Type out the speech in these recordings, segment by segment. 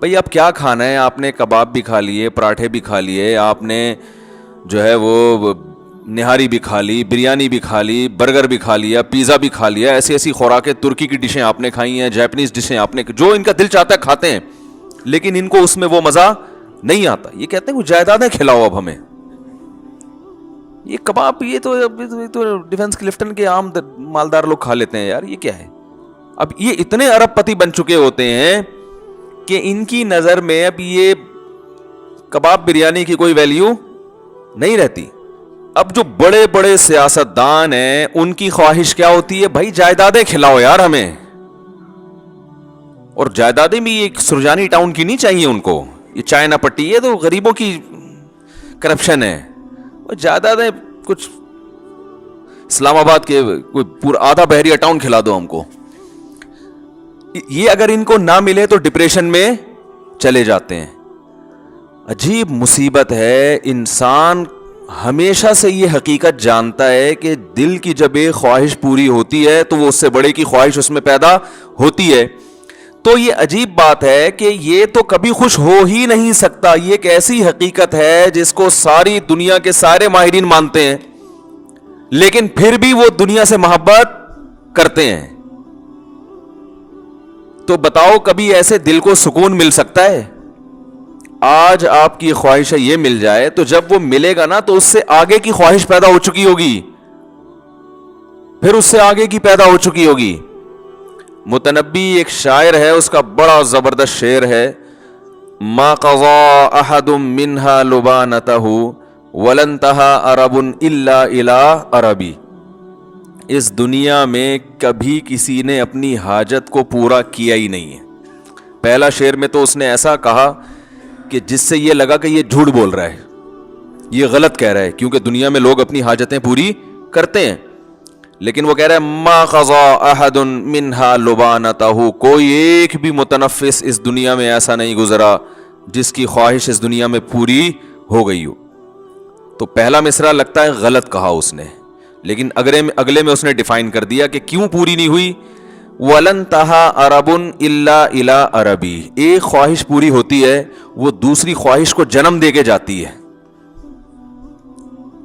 بھئی اب کیا کھانا ہے؟ آپ نے کباب بھی کھا لیے, پراٹھے بھی کھا لیے, آپ نے جو ہے وہ نہاری بھی کھا لی, بریانی بھی کھا لی, برگر بھی کھا لیا, پیزا بھی کھا لیا, ایسی ایسی خوراکیں, ترکی کی ڈشیں آپ نے کھائی ہیں, جاپنیز ڈشیں آپ نے, جو ان کا دل چاہتا ہے کھاتے ہیں, لیکن ان کو اس میں وہ مزہ نہیں آتا. یہ کہتے ہیں وہ جائیدادیں کھلاؤ اب ہمیں. یہ کباب یہ تو ڈیفنس کلفٹن کے عام مالدار لوگ کھا لیتے ہیں یار, یہ کیا ہے؟ اب یہ اتنے ارب پتی بن چکے ہوتے ہیں کہ ان کی نظر میں اب یہ کباب بریانی کی کوئی ویلیو نہیں رہتی. اب جو بڑے بڑے سیاستدان ہیں ان کی خواہش کیا ہوتی ہے؟ بھائی جائیدادیں کھلاؤ یار ہمیں. اور جائیدادیں بھی ایک سرجانی ٹاؤن کی نہیں چاہیے ان کو, یہ چائنا پٹی ہے تو غریبوں کی کرپشن ہے. جائیدادیں کچھ اسلام آباد کے کوئی پورا آدھا بحریہ ٹاؤن کھلا دو ہم کو. یہ اگر ان کو نہ ملے تو ڈپریشن میں چلے جاتے ہیں. عجیب مصیبت ہے. انسان ہمیشہ سے یہ حقیقت جانتا ہے کہ دل کی جب ایک خواہش پوری ہوتی ہے تو وہ اس سے بڑے کی خواہش اس میں پیدا ہوتی ہے. تو یہ عجیب بات ہے کہ یہ تو کبھی خوش ہو ہی نہیں سکتا. یہ ایک ایسی حقیقت ہے جس کو ساری دنیا کے سارے ماہرین مانتے ہیں, لیکن پھر بھی وہ دنیا سے محبت کرتے ہیں. تو بتاؤ کبھی ایسے دل کو سکون مل سکتا ہے؟ آج آپ کی خواہش یہ مل جائے تو جب وہ ملے گا نا تو اس سے آگے کی خواہش پیدا ہو چکی ہوگی, پھر اس سے آگے کی پیدا ہو چکی ہوگی. متنبی ایک شاعر ہے, اس کا بڑا زبردست شعر ہے, ما قضا احد منها لبانته ولنتهى عرب الا الى عربی. اس دنیا میں کبھی کسی نے اپنی حاجت کو پورا کیا ہی نہیں ہے. پہلا شعر میں تو اس نے ایسا کہا کہ جس سے یہ لگا کہ یہ جھوٹ بول رہا ہے, یہ غلط کہہ رہا ہے, کیونکہ دنیا میں لوگ اپنی حاجتیں پوری کرتے ہیں. لیکن وہ کہہ رہا ہے ما قضا احد منها لبانته, کوئی ایک بھی متنفس اس دنیا میں ایسا نہیں گزرا جس کی خواہش اس دنیا میں پوری ہو گئی ہو. تو پہلا مصرع لگتا ہے غلط کہا اس نے, لیکن اگلے میں اس نے ڈیفائن کر دیا کہ کیوں پوری نہیں ہوئی. وَلَن تَهَا عَرَبٌ إِلَّا إِلَىٰ عَرَبِي. ایک خواہش پوری ہوتی ہے وہ دوسری خواہش کو جنم دے کے جاتی ہے.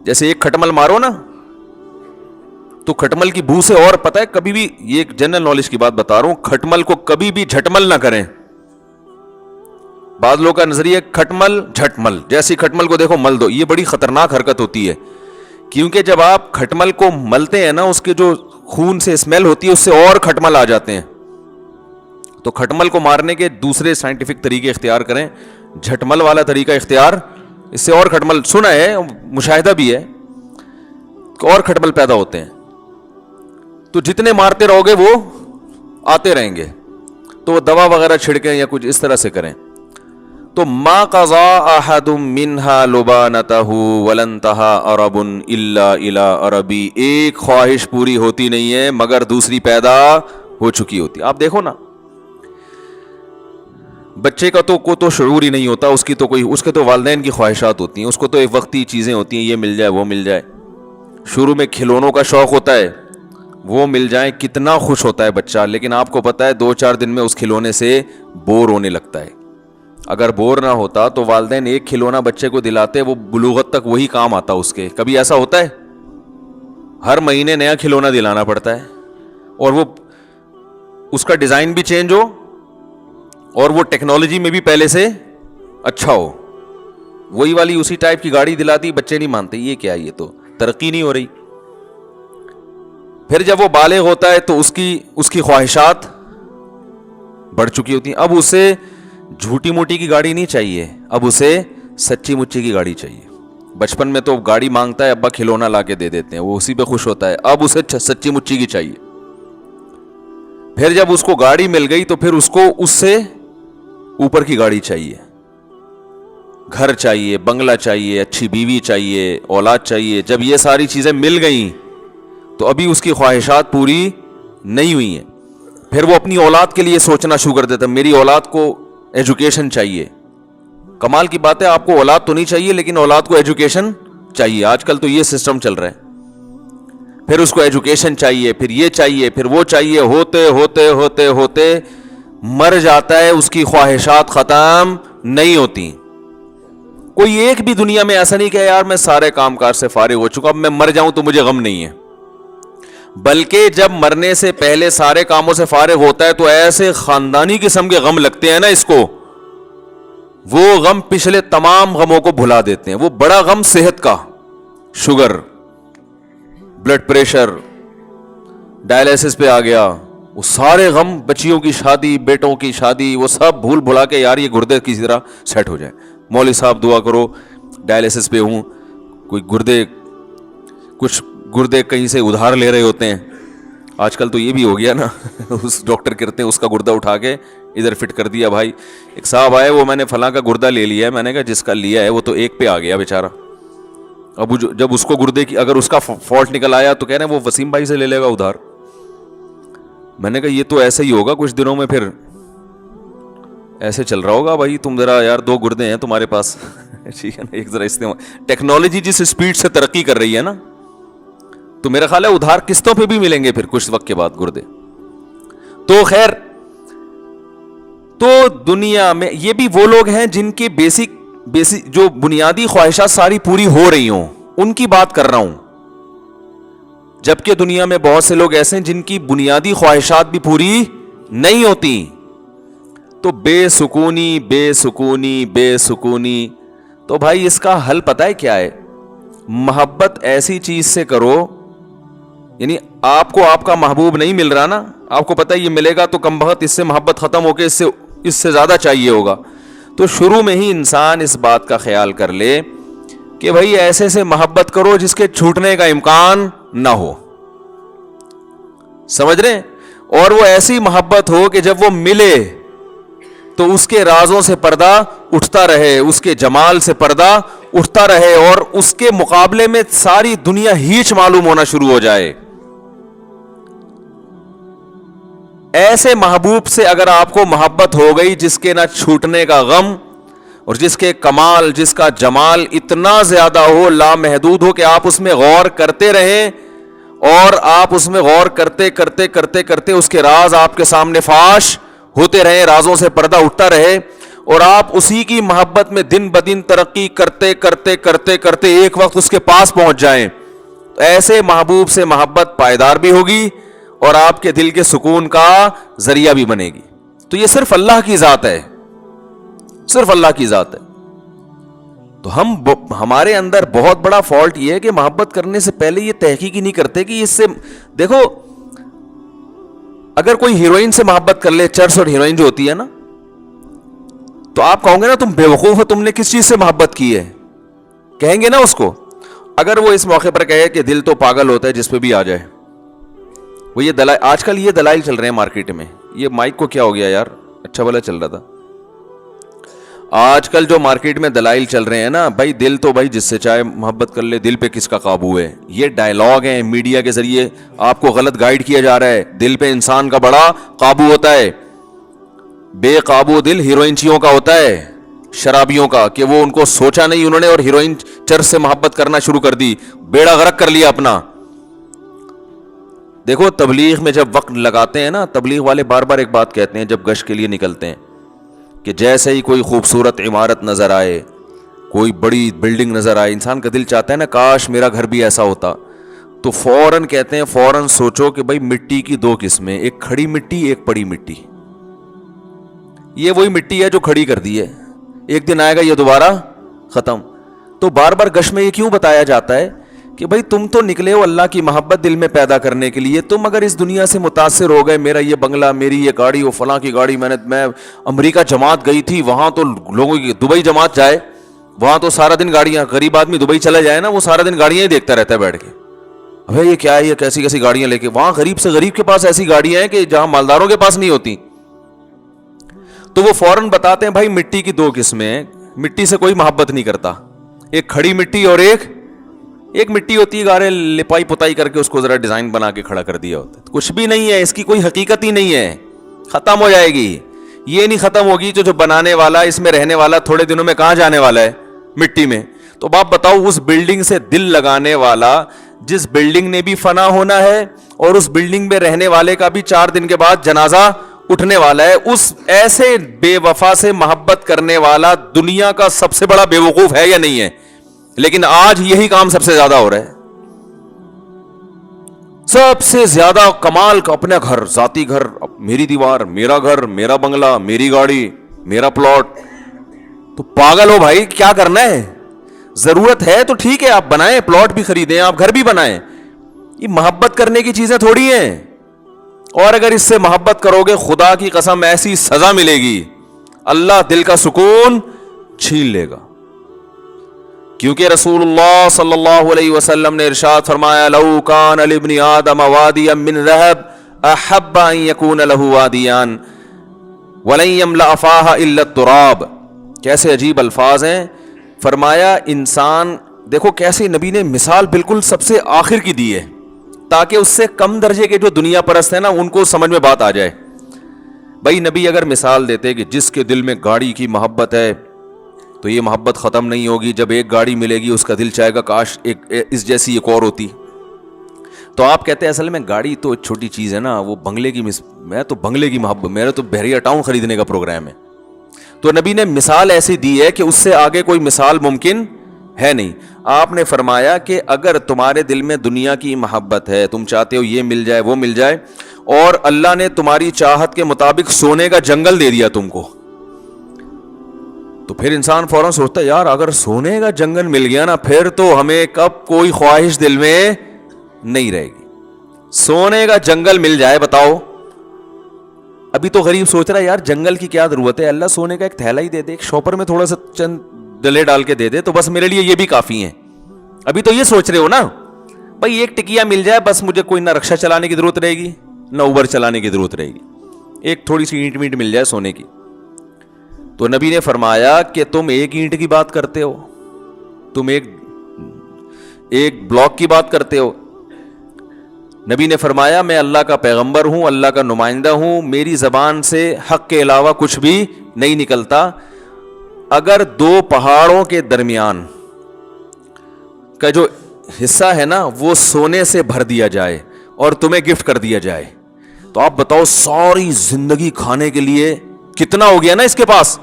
جیسے ایک کھٹمل مارو نا تو کھٹمل کی بو سے, اور پتہ ہے کبھی بھی, یہ ایک جنرل نالج کی بات بتا رہا ہوں, کھٹمل کو کبھی بھی جھٹمل نہ کریں. بعض لوگوں کا نظریہ کھٹمل جھٹمل, جیسی کھٹمل کو دیکھو مل دو. یہ بڑی خطرناک حرکت ہوتی ہے, کیونکہ جب آپ کھٹمل کو ملتے ہیں نا, اس کے جو خون سے اسمیل ہوتی ہے اس سے اور کھٹمل آ جاتے ہیں. تو کھٹمل کو مارنے کے دوسرے سائنٹیفک طریقے اختیار کریں, جھٹمل والا طریقہ اختیار, اس سے اور کھٹمل, سنا ہے مشاہدہ بھی ہے, اور کھٹمل پیدا ہوتے ہیں. تو جتنے مارتے رہو گے وہ آتے رہیں گے. تو وہ دوا وغیرہ چھڑکیں یا کچھ اس طرح سے کریں. تو ما قضا احد منها لبانته ولن تها عرب الا الى عربی. ایک خواہش پوری ہوتی نہیں ہے مگر دوسری پیدا ہو چکی ہوتی. آپ دیکھو نا, بچے کا تو شعور ہی نہیں ہوتا, اس کے تو والدین کی خواہشات ہوتی ہیں, اس کو تو ایک وقتی چیزیں ہوتی ہیں, یہ مل جائے وہ مل جائے. شروع میں کھلونوں کا شوق ہوتا ہے, وہ مل جائیں کتنا خوش ہوتا ہے بچہ, لیکن آپ کو پتا ہے 2-4 دن میں اس کھلونے سے بور ہونے لگتا ہے. اگر بور نہ ہوتا تو والدین ایک کھلونا بچے کو دلاتے, وہ بلوغت تک وہی کام آتا اس کے. کبھی ایسا ہوتا ہے؟ ہر مہینے نیا کھلونا دلانا پڑتا ہے, اور وہ اس کا ڈیزائن بھی چینج ہو اور وہ ٹیکنالوجی میں بھی پہلے سے اچھا ہو. وہی والی اسی ٹائپ کی گاڑی دلاتی, بچے نہیں مانتے, یہ کیا, یہ تو ترقی نہیں ہو رہی. پھر جب وہ بالغ ہوتا ہے تو اس کی خواہشات بڑھ چکی ہوتی ہیں. اب اسے جھوٹی موٹی کی گاڑی نہیں چاہیے, اب اسے سچی مچی کی گاڑی چاہیے. بچپن میں تو گاڑی مانگتا ہے, ابا کھلونا لا کے دے دیتے ہیں, وہ اسی پہ خوش ہوتا ہے. اب اسے سچی مچی کی چاہیے. پھر جب اس کو گاڑی مل گئی تو پھر اس کو اس سے اوپر کی گاڑی چاہیے, گھر چاہیے, بنگلہ چاہیے, اچھی بیوی چاہیے, اولاد چاہیے. جب یہ ساری چیزیں مل گئیں تو ابھی اس کی خواہشات پوری نہیں ہوئی ہیں. پھر وہ اپنی اولاد کے لیے سوچنا شروع کر دیتا ہے, میری اولاد کو ایجوکیشن چاہیے. کمال کی بات ہے, آپ کو اولاد تو نہیں چاہیے لیکن اولاد کو ایجوکیشن چاہیے. آج کل تو یہ سسٹم چل رہا ہے. پھر اس کو ایجوکیشن چاہیے, پھر یہ چاہیے, پھر وہ چاہیے, ہوتے ہوتے ہوتے ہوتے مر جاتا ہے اس کی خواہشات ختم نہیں ہوتی. کوئی ایک بھی دنیا میں ایسا نہیں کہ یار میں سارے کام کاج سے فارغ ہو چکا اب میں مر جاؤں تو مجھے غم نہیں ہے, بلکہ جب مرنے سے پہلے سارے کاموں سے فارغ ہوتا ہے تو ایسے خاندانی قسم کے غم لگتے ہیں نا اس کو, وہ غم پچھلے تمام غموں کو بھلا دیتے ہیں. وہ بڑا غم صحت کا, شوگر, بلڈ پریشر, ڈائلیسس پہ آ گیا, وہ سارے غم, بچیوں کی شادی, بیٹوں کی شادی, وہ سب بھول بھلا کے یار یہ گردے کسی طرح سیٹ ہو جائے. مولوی صاحب دعا کرو ڈائلیسس پہ ہوں, کوئی کچھ گردے کہیں سے ادھار لے رہے ہوتے ہیں. آج کل تو یہ بھی ہو گیا نا اس ڈاکٹر کرتے ہیں اس کا گردہ اٹھا کے ادھر فٹ کر دیا. بھائی ایک صاحب آئے, وہ میں نے فلاں کا گردہ لے لیا ہے. میں نے کہا جس کا لیا ہے وہ تو ایک پہ آ گیا بیچارہ, اب جب اس کو گردے کی اگر اس کا فالٹ نکل آیا تو کہہ رہے ہیں وہ وسیم بھائی سے لے لے گا ادھار. میں نے کہا یہ تو ایسے ہی ہوگا کچھ دنوں میں, پھر ایسے چل رہا ہوگا. بھائی تم ذرا یار 2 گردے ہیں تمہارے پاس ٹھیک ہے نا, ایک ذرا استعمال. ٹیکنالوجی جس اسپیڈ سے ترقی کر رہی ہے نا, تو میرا خیال ہے ادھار قسطوں پہ بھی ملیں گے پھر کچھ وقت کے بعد گردے. تو خیر, تو دنیا میں یہ بھی وہ لوگ ہیں جن کے بیسک جو بنیادی خواہشات ساری پوری ہو رہی ہوں, ان کی بات کر رہا ہوں. جبکہ دنیا میں بہت سے لوگ ایسے ہیں جن کی بنیادی خواہشات بھی پوری نہیں ہوتی. تو بے سکونی بے سکونی بے سکونی. تو بھائی اس کا حل پتہ ہے کیا ہے؟ محبت ایسی چیز سے کرو, یعنی آپ کو آپ کا محبوب نہیں مل رہا نا, آپ کو پتہ ہے یہ ملے گا تو کم بخت اس سے محبت ختم ہو کے اس سے زیادہ چاہیے ہوگا. تو شروع میں ہی انسان اس بات کا خیال کر لے کہ بھائی ایسے سے محبت کرو جس کے چھوٹنے کا امکان نہ ہو. سمجھ رہے ہیں؟ اور وہ ایسی محبت ہو کہ جب وہ ملے تو اس کے رازوں سے پردہ اٹھتا رہے, اس کے جمال سے پردہ اٹھتا رہے, اور اس کے مقابلے میں ساری دنیا ہیچ معلوم ہونا شروع ہو جائے. ایسے محبوب سے اگر آپ کو محبت ہو گئی جس کے نہ چھوٹنے کا غم, اور جس کے کمال, جس کا جمال اتنا زیادہ ہو, لامحدود ہو کہ آپ اس میں غور کرتے رہیں, اور آپ اس میں غور کرتے کرتے کرتے کرتے اس کے راز آپ کے سامنے فاش ہوتے رہیں, رازوں سے پردہ اٹھتا رہے, اور آپ اسی کی محبت میں دن بدن ترقی کرتے کرتے کرتے کرتے ایک وقت اس کے پاس پہنچ جائیں, تو ایسے محبوب سے محبت پائیدار بھی ہوگی اور آپ کے دل کے سکون کا ذریعہ بھی بنے گی. تو یہ صرف اللہ کی ذات ہے, صرف اللہ کی ذات ہے. تو ہمارے اندر بہت بڑا فالٹ یہ ہے کہ محبت کرنے سے پہلے یہ تحقیق ہی نہیں کرتے کہ اس سے, دیکھو اگر کوئی ہیروئن سے محبت کر لے, چرس اور ہیروئن جو ہوتی ہے نا, تو آپ کہو گے نا تم بے وقوف ہو, تم نے کس چیز سے محبت کی ہے, کہیں گے نا اس کو. اگر وہ اس موقع پر کہے کہ دل تو پاگل ہوتا ہے جس پہ بھی آ جائے, وہ یہ دلائل, آج کل یہ دلائل چل رہے ہیں مارکیٹ میں. یہ مائک کو کیا ہو گیا یار, اچھا بھلا چل رہا تھا. آج کل جو مارکیٹ میں دلائل چل رہے ہیں نا, بھائی دل تو بھائی جس سے چاہے محبت کر لے, دل پہ کس کا قابو ہے. یہ ڈائلاگ ہیں, میڈیا کے ذریعے آپ کو غلط گائیڈ کیا جا رہا ہے. دل پہ انسان کا بڑا قابو ہوتا ہے, بے قابو دل ہیروئنچیوں کا ہوتا ہے, شرابیوں کا, کہ وہ ان کو سوچا نہیں انہوں نے اور ہیروئن چرس سے محبت کرنا شروع کر دی, بیڑا غرق کر لیا اپنا. دیکھو تبلیغ میں جب وقت لگاتے ہیں نا, تبلیغ والے بار بار ایک بات کہتے ہیں جب گشت کے لیے نکلتے ہیں, کہ جیسے ہی کوئی خوبصورت عمارت نظر آئے, کوئی بڑی بلڈنگ نظر آئے, انسان کا دل چاہتا ہے نا کاش میرا گھر بھی ایسا ہوتا. تو فوراً کہتے ہیں فوراً سوچو کہ بھائی مٹی کی 2 قسمیں, ایک کھڑی مٹی ایک پڑی مٹی. یہ وہی مٹی ہے جو کھڑی کر دی ہے, ایک دن آئے گا یہ دوبارہ ختم. تو بار بار گشت میں یہ کیوں بتایا جاتا ہے کہ بھائی تم تو نکلے ہو اللہ کی محبت دل میں پیدا کرنے کے لیے. تم اگر اس دنیا سے متاثر ہو گئے, میرا یہ بنگلہ, میری یہ گاڑی, وہ فلاں کی گاڑی, میں امریکہ جماعت گئی تھی, وہاں تو لوگوں کی, دبئی جماعت جائے وہاں تو سارا دن گاڑیاں, غریب آدمی دبئی چلا جائے نا, وہ سارا دن گاڑیاں ہی دیکھتا رہتا ہے بیٹھ کے. ابھی یہ کیا ہے, یہ کیسی کیسی گاڑیاں لے کے, وہاں غریب سے غریب کے پاس ایسی گاڑیاں ہیں کہ جہاں مالداروں کے پاس نہیں ہوتی. تو وہ فوراً بتاتے ہیں بھائی مٹی کی 2 قسمیں, مٹی سے کوئی محبت نہیں کرتا, ایک کھڑی مٹی اور ایک مٹی ہوتی ہے گارے لپائی پتائی کر کے اس کو ذرا ڈیزائن بنا کے کھڑا کر دیا ہوتا ہے. کچھ بھی نہیں ہے, اس کی کوئی حقیقت ہی نہیں ہے, ختم ہو جائے گی. یہ نہیں ختم ہوگی تو جو بنانے والا, اس میں رہنے والا تھوڑے دنوں میں کہاں جانے والا ہے, مٹی میں. تو آپ بتاؤ اس بلڈنگ سے دل لگانے والا, جس بلڈنگ نے بھی فنا ہونا ہے اور اس بلڈنگ میں رہنے والے کا بھی 4 دن کے بعد جنازہ اٹھنے والا ہے. اس ایسے بے وفا سے محبت کرنے والا دنیا کا سب سے بڑا بے وقوف ہے یا نہیں ہے؟ لیکن آج یہی کام سب سے زیادہ ہو رہا ہے. سب سے زیادہ کمال کا اپنا گھر, ذاتی گھر, میری دیوار, میرا گھر, میرا بنگلہ, میری گاڑی, میرا پلاٹ. تو پاگل ہو بھائی, کیا کرنا ہے؟ ضرورت ہے تو ٹھیک ہے آپ بنائیں, پلاٹ بھی خریدیں, آپ گھر بھی بنائیں. یہ محبت کرنے کی چیزیں تھوڑی ہیں. اور اگر اس سے محبت کرو گے, خدا کی قسم ایسی سزا ملے گی, اللہ دل کا سکون چھین لے گا. کیونکہ رسول اللہ صلی اللہ علیہ وسلم نے ارشاد فرمایا, لو کان لابن آدم وادیا من ذهب احب ان یکون له وادیان ولن یملأ فاها الا التراب. کیسے عجیب الفاظ ہیں. فرمایا انسان, دیکھو کیسے نبی نے مثال بالکل سب سے آخر کی دی ہے, تاکہ اس سے کم درجے کے جو دنیا پرست ہیں نا, ان کو سمجھ میں بات آ جائے. بھائی نبی اگر مثال دیتے کہ جس کے دل میں گاڑی کی محبت ہے تو یہ محبت ختم نہیں ہوگی, جب ایک گاڑی ملے گی اس کا دل چاہے گا کاش اس جیسی ایک اور ہوتی. تو آپ کہتے ہیں اصل میں گاڑی تو چھوٹی چیز ہے نا, وہ بنگلے کی میں تو بنگلے کی محبت, میرا تو بحریہ ٹاؤن خریدنے کا پروگرام ہے. تو نبی نے مثال ایسی دی ہے کہ اس سے آگے کوئی مثال ممکن ہے نہیں. آپ نے فرمایا کہ اگر تمہارے دل میں دنیا کی محبت ہے, تم چاہتے ہو یہ مل جائے وہ مل جائے, اور اللہ نے تمہاری چاہت کے مطابق سونے کا جنگل دے دیا تم کو, تو پھر انسان فوراً سوچتا ہے یار اگر سونے کا جنگل مل گیا نا, پھر تو ہمیں کب کوئی خواہش دل میں نہیں رہے گی. سونے کا جنگل مل جائے, بتاؤ. ابھی تو غریب سوچ رہا ہے یار جنگل کی کیا ضرورت ہے, اللہ سونے کا ایک تھیلا ہی دے دے, ایک شاپر میں تھوڑا سا چند ڈلے ڈال کے دے دے تو بس میرے لیے یہ بھی کافی ہیں. ابھی تو یہ سوچ رہے ہو نا بھائی, ایک ٹکیا مل جائے بس, مجھے کوئی نہ رکشا چلانے کی ضرورت رہے گی نہ اوبر چلانے کی ضرورت رہے گی, ایک تھوڑی سی اینٹ مل جائے سونے کی. تو نبی نے فرمایا کہ تم ایک اینٹ کی بات کرتے ہو, تم ایک بلاک کی بات کرتے ہو. نبی نے فرمایا میں اللہ کا پیغمبر ہوں, اللہ کا نمائندہ ہوں, میری زبان سے حق کے علاوہ کچھ بھی نہیں نکلتا. اگر دو پہاڑوں کے درمیان کا جو حصہ ہے نا وہ سونے سے بھر دیا جائے اور تمہیں گفٹ کر دیا جائے, تو آپ بتاؤ ساری زندگی کھانے کے لیے کتنا ہو گیا نا اس کے پاس.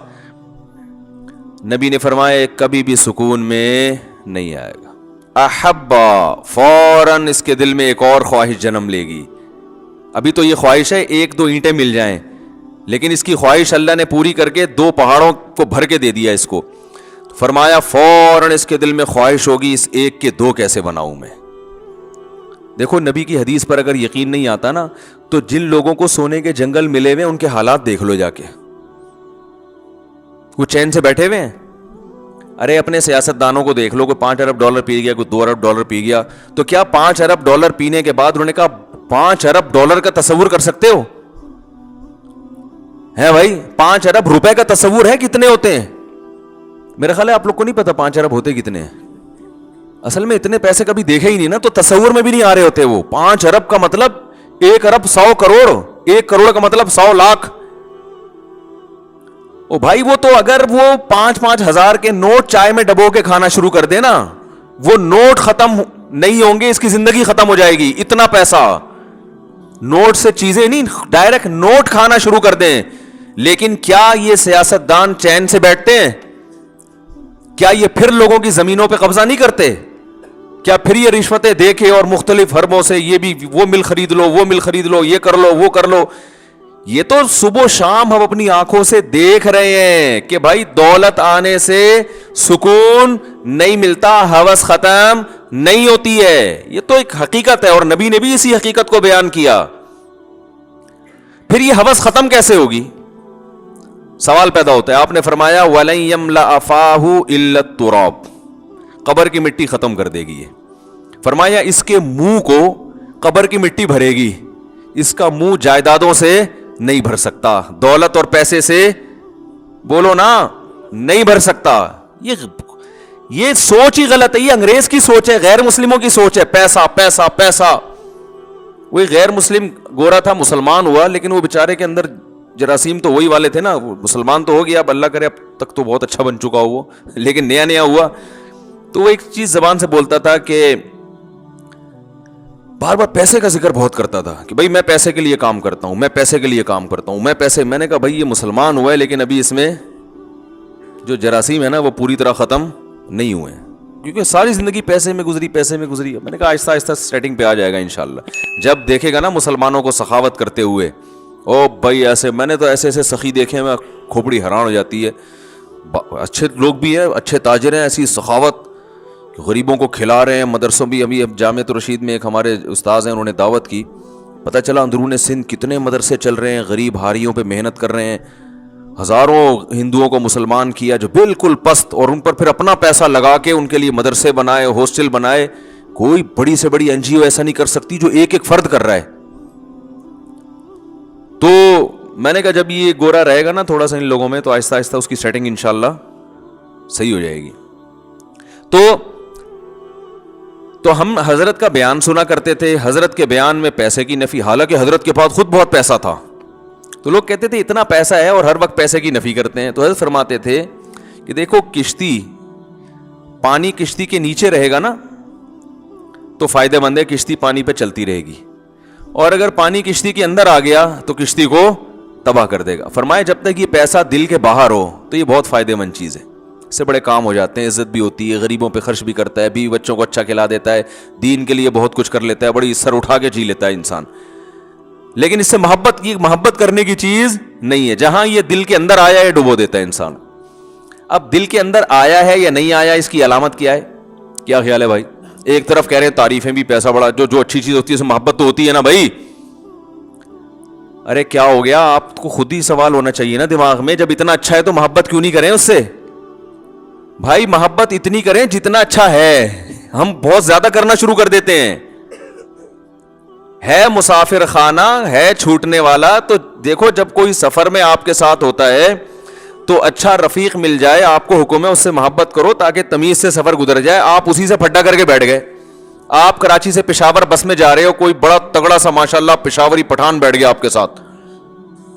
نبی نے فرمایا کبھی بھی سکون میں نہیں آئے گا. احبا, فوراً اس کے دل میں ایک اور خواہش جنم لے گی. ابھی تو یہ خواہش ہے ایک دو اینٹیں مل جائیں, لیکن اس کی خواہش اللہ نے پوری کر کے دو پہاڑوں کو بھر کے دے دیا اس کو. فرمایا فوراً اس کے دل میں خواہش ہوگی اس ایک کے دو کیسے بناؤں میں. دیکھو نبی کی حدیث پر اگر یقین نہیں آتا نا, تو جن لوگوں کو سونے کے جنگل ملے ہوئے ان کے حالات دیکھ لو جا کے, وہ چین سے بیٹھے ہوئے ہیں. ارے اپنے سیاست دانوں کو دیکھ لو, کوئی $5 ارب پی گیا, کوئی $2 ارب پی گیا, تو کیا $5 ارب پینے کے بعد انہوں نے کہا $5 ارب کا تصور کر سکتے ہو؟ ہے بھائی, $5 ارب کا تصور ہے کتنے ہوتے ہیں؟ میرا خیال ہے آپ لوگ کو نہیں پتا 5 ارب ہوتے کتنے ہیں. اصل میں اتنے پیسے کبھی دیکھے ہی نہیں نا, تو تصور میں بھی نہیں آ رہے ہوتے وہ. 5 ارب کا مطلب 1 ارب 100 کروڑ, 1 کروڑ کا مطلب 100 لاکھ. او بھائی وہ تو اگر وہ 5-5 ہزار کے نوٹ چائے میں ڈبو کے کھانا شروع کر دے نا, وہ نوٹ ختم نہیں ہوں گے, اس کی زندگی ختم ہو جائے گی. اتنا پیسہ نوٹ سے چیزیں نہیں, ڈائریکٹ نوٹ کھانا شروع کر دیں. لیکن کیا یہ سیاست دان چین سے بیٹھتے ہیں؟ کیا یہ پھر لوگوں کی زمینوں پہ قبضہ نہیں کرتے؟ کیا پھر یہ رشوتیں دے کے اور مختلف حربوں سے یہ بھی وہ مل خرید لو, وہ مل خرید لو, یہ کر لو, وہ کر لو. یہ تو صبح و شام ہم اپنی آنکھوں سے دیکھ رہے ہیں کہ بھائی دولت آنے سے سکون نہیں ملتا, ہوس ختم نہیں ہوتی ہے. یہ تو ایک حقیقت ہے, اور نبی نے بھی اسی حقیقت کو بیان کیا. پھر یہ ہوس ختم کیسے ہوگی؟ سوال پیدا ہوتا ہے. آپ نے فرمایا وَلَن يَمْلَأَ فَاهُ إِلَّا التُّرَابُ, قبر کی مٹی ختم کر دے گی. فرمایا اس کے منہ کو قبر کی مٹی بھرے گی, اس کا منہ جائیدادوں سے نہیں بھر سکتا, دولت اور پیسے سے بولو نا نہیں بھر سکتا. یہ سوچ ہی غلط ہے, یہ انگریز کی سوچ ہے, غیر مسلموں کی سوچ ہے. پیسہ پیسہ پیسہ. وہی غیر مسلم گورا تھا, مسلمان ہوا, لیکن وہ بیچارے کے اندر جراثیم تو وہی والے تھے نا. مسلمان تو ہو گیا, اب اللہ کرے اب تک تو بہت اچھا بن چکا وہ, لیکن نیا ہوا. تو وہ ایک چیز زبان سے بولتا تھا کہ بار بار پیسے کا ذکر بہت کرتا تھا کہ بھائی میں پیسے کے لیے کام کرتا ہوں, میں پیسے کے لیے کام کرتا ہوں, میں نے کہا بھائی یہ مسلمان ہوا ہے لیکن ابھی اس میں جو جراثیم ہے نا وہ پوری طرح ختم نہیں ہوئے ہیں, کیونکہ ساری زندگی پیسے میں گزری. میں نے کہا آہستہ آہستہ سیٹنگ پہ آ جائے گا انشاءاللہ. جب دیکھے گا نا مسلمانوں کو سخاوت کرتے ہوئے, او بھائی ایسے, میں نے تو ایسے ایسے سخی دیکھے میں کھوپڑی حیران ہو جاتی ہے. اچھے لوگ بھی ہیں, اچھے تاجر ہیں, ایسی سخاوت, غریبوں کو کھلا رہے ہیں. مدرسوں بھی, ابھی جامعۃ الرشید میں ایک ہمارے استاذ ہیں, انہوں نے دعوت کی, پتہ چلا اندرون سندھ کتنے مدرسے چل رہے ہیں, غریب ہاریوں پہ محنت کر رہے ہیں. ہزاروں ہندوؤں کو مسلمان کیا جو بالکل پست, اور ان پر پھر اپنا پیسہ لگا کے ان کے لیے مدرسے بنائے, ہاسٹل بنائے. کوئی بڑی سے بڑی این جی او ایسا نہیں کر سکتی جو ایک ایک فرد کر رہا ہے. تو میں نے کہا جب یہ گورا رہے گا نا تھوڑا سا ان لوگوں میں, تو آہستہ آہستہ اس کی سیٹنگ انشاءاللہ صحیح ہو جائے گی. تو ہم حضرت کا بیان سنا کرتے تھے, حضرت کے بیان میں پیسے کی نفی, حالانکہ حضرت کے پاس خود بہت پیسہ تھا. تو لوگ کہتے تھے اتنا پیسہ ہے اور ہر وقت پیسے کی نفی کرتے ہیں. تو حضرت فرماتے تھے کہ دیکھو کشتی, پانی کشتی کے نیچے رہے گا نا تو فائدہ مند ہے, کشتی پانی پہ چلتی رہے گی, اور اگر پانی کشتی کے اندر آ گیا تو کشتی کو تباہ کر دے گا. فرمایا جب تک یہ پیسہ دل کے باہر ہو تو یہ بہت فائدہ مند چیز ہے, اس سے بڑے کام ہو جاتے ہیں, عزت بھی ہوتی ہے, غریبوں پہ خرچ بھی کرتا ہے, بیوی بچوں کو اچھا کھلا دیتا ہے, دین کے لیے بہت کچھ کر لیتا ہے, بڑی سر اٹھا کے جی لیتا ہے انسان. لیکن اس سے محبت کرنے کی چیز نہیں ہے. جہاں یہ دل کے اندر آیا ہے ڈبو دیتا ہے انسان. اب دل کے اندر آیا ہے یا نہیں آیا, اس کی علامت کیا ہے, کیا خیال ہے بھائی؟ ایک طرف کہہ رہے ہیں تعریفیں بھی, پیسہ بڑا, جو اچھی چیز ہوتی ہے اس میں محبت تو ہوتی ہے نا بھائی. ارے کیا ہو گیا, آپ کو خود ہی سوال ہونا چاہیے نا دماغ میں, جب اتنا اچھا ہے تو محبت کیوں نہیں کریں اس سے؟ بھائی محبت اتنی کریں جتنا اچھا ہے. ہم بہت زیادہ کرنا شروع کر دیتے ہیں. ہے مسافر خانہ ہے چھوٹنے والا. تو دیکھو جب کوئی سفر میں آپ کے ساتھ ہوتا ہے تو اچھا رفیق مل جائے, آپ کو حکم ہے اس سے محبت کرو تاکہ تمیز سے سفر گزر جائے. آپ اسی سے پھڈا کر کے بیٹھ گئے. آپ کراچی سے پشاور بس میں جا رہے ہو, کوئی بڑا تگڑا سا ماشاءاللہ پشاوری پٹھان بیٹھ گیا آپ کے ساتھ.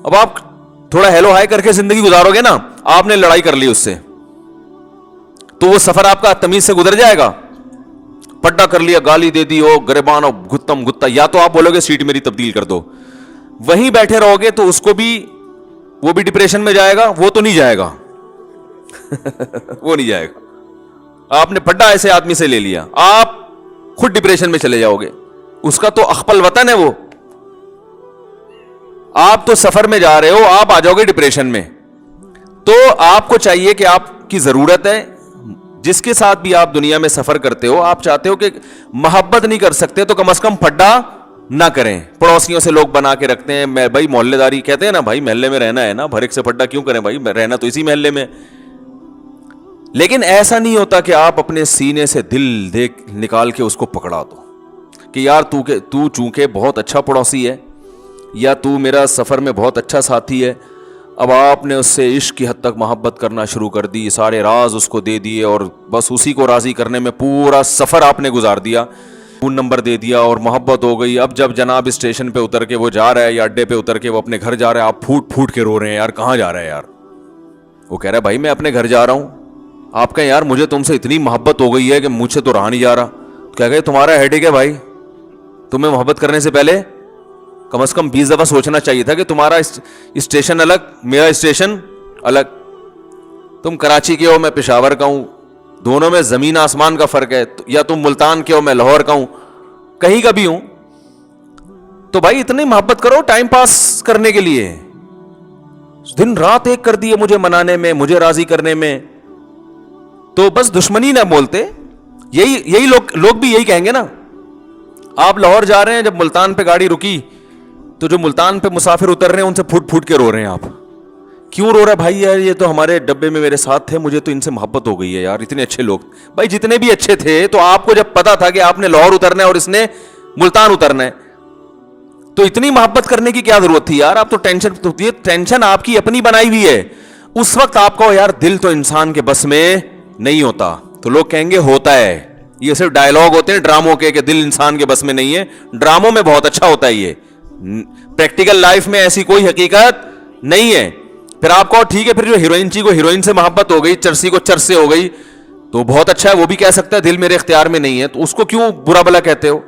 اب آپ تھوڑا ہیلو ہائی کر کے زندگی گزارو گے نا, آپ نے لڑائی کر لی اس سے, تو وہ سفر آپ کا تمیز سے گزر جائے گا؟ پڈا کر لیا, گالی دے دی, ہو گریبان, گتم گتا, یا تو آپ بولو گے سیٹ میری تبدیل کر دو. وہیں بیٹھے رہو گے تو اس کو بھی, وہ بھی ڈپریشن میں جائے گا, وہ تو نہیں جائے گا وہ نہیں جائے گا. آپ نے پڈا ایسے آدمی سے لے لیا, آپ خود ڈپریشن میں چلے جاؤ گے. اس کا تو اخپل وطن ہے وہ, آپ تو سفر میں جا رہے ہو, آپ آ جاؤ گے ڈپریشن میں. تو آپ کو چاہیے کہ آپ کی ضرورت ہے, جس کے ساتھ بھی آپ دنیا میں سفر کرتے ہو, آپ چاہتے ہو کہ محبت نہیں کر سکتے تو کم از کم پھڈا نہ کریں. پڑوسیوں سے لوگ بنا کے رکھتے ہیں, میں بھائی محلے داری کہتے ہیں نا, بھائی محلے میں رہنا ہے نا, بھر ایک سے پھڈا کیوں کریں بھائی, رہنا تو اسی محلے میں. لیکن ایسا نہیں ہوتا کہ آپ اپنے سینے سے دل نکال کے اس کو پکڑا دو کہ یار تو چونکہ بہت اچھا پڑوسی ہے, یا تو میرا سفر میں بہت اچھا ساتھی ہے. اب آپ نے اس سے عشق کی حد تک محبت کرنا شروع کر دی, سارے راز اس کو دے دیے, اور بس اسی کو راضی کرنے میں پورا سفر آپ نے گزار دیا, فون نمبر دے دیا اور محبت ہو گئی. اب جب جناب اسٹیشن پہ اتر کے وہ جا رہا ہے, یا اڈے پہ اتر کے وہ اپنے گھر جا رہا ہے, آپ پھوٹ پھوٹ کے رو رہے ہیں, یار کہاں جا رہا ہے یار؟ وہ کہہ رہا ہے بھائی میں اپنے گھر جا رہا ہوں. آپ کہیں یار مجھے تم سے اتنی محبت ہو گئی ہے کہ مجھ سے تو رہا نہیں جا رہا. کہہ گئے تمہارا ہیڈیک ہے بھائی, تمہیں محبت کرنے سے پہلے کم از کم 20 دفعہ سوچنا چاہیے تھا کہ تمہارا اسٹیشن الگ, میرا اسٹیشن الگ. تم کراچی کے ہو, میں پشاور کا ہوں, دونوں میں زمین آسمان کا فرق ہے. یا تم ملتان کے ہو, میں لاہور کا ہوں, کہیں کا بھی ہوں. تو بھائی اتنی محبت کرو ٹائم پاس کرنے کے لیے. دن رات ایک کر دیے مجھے منانے میں, مجھے راضی کرنے میں. تو بس دشمنی نہ بولتے, یہی لوگ بھی یہی کہیں گے نا. آپ لاہور جا رہے ہیں, جب ملتان پہ گاڑی رکی تو جو ملتان پہ مسافر اتر رہے ہیں ان سے پھوٹ پھوٹ کے رو رہے ہیں. آپ کیوں رو رہے ہیں بھائی؟ یار یہ تو ہمارے ڈبے میں میرے ساتھ تھے, مجھے تو ان سے محبت ہو گئی ہے یار, اتنے اچھے لوگ. بھائی جتنے بھی اچھے تھے, تو آپ کو جب پتا تھا کہ آپ نے لاہور اترنا ہے اور اس نے ملتان اترنا ہے, تو اتنی محبت کرنے کی کیا ضرورت تھی یار؟ آپ تو ٹینشن آپ کی اپنی بنائی ہوئی ہے. اس وقت آپ کو یار دل تو انسان کے بس میں نہیں ہوتا. تو لوگ کہیں گے ہوتا ہے, یہ صرف ڈائلاگ ہوتے ہیں ڈراموں کے کہ دل انسان کے بس میں نہیں ہے. ڈراموں میں بہت اچھا ہوتا ہے یہ, پریکٹیکل لائف میں ایسی کوئی حقیقت نہیں ہے. پھر آپ کو ٹھیک ہے, پھر جو ہیروئن چی کو ہیروئن سے محبت ہو گئی, چرسی کو چرس سے ہو گئی, تو بہت اچھا ہے, وہ بھی کہہ سکتا ہے دل میرے اختیار میں نہیں ہے, تو اس کو کیوں برا بلا کہتے ہو؟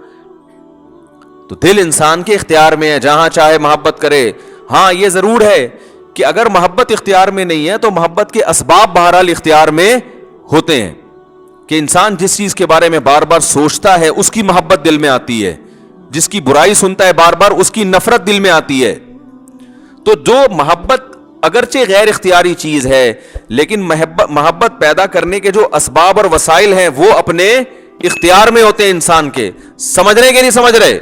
تو دل انسان کے اختیار میں ہے، جہاں چاہے محبت کرے. ہاں یہ ضرور ہے کہ اگر محبت اختیار میں نہیں ہے تو محبت کے اسباب بہرحال اختیار میں ہوتے ہیں، کہ انسان جس چیز کے بارے میں بار بار سوچتا ہے اس کی محبت دل میں آتی ہے، جس کی برائی سنتا ہے بار بار اس کی نفرت دل میں آتی ہے. تو جو محبت اگرچہ غیر اختیاری چیز ہے لیکن محبت پیدا کرنے کے جو اسباب اور وسائل ہیں وہ اپنے اختیار میں ہوتے ہیں انسان کے. سمجھ رہے کہ نہیں سمجھ رہے؟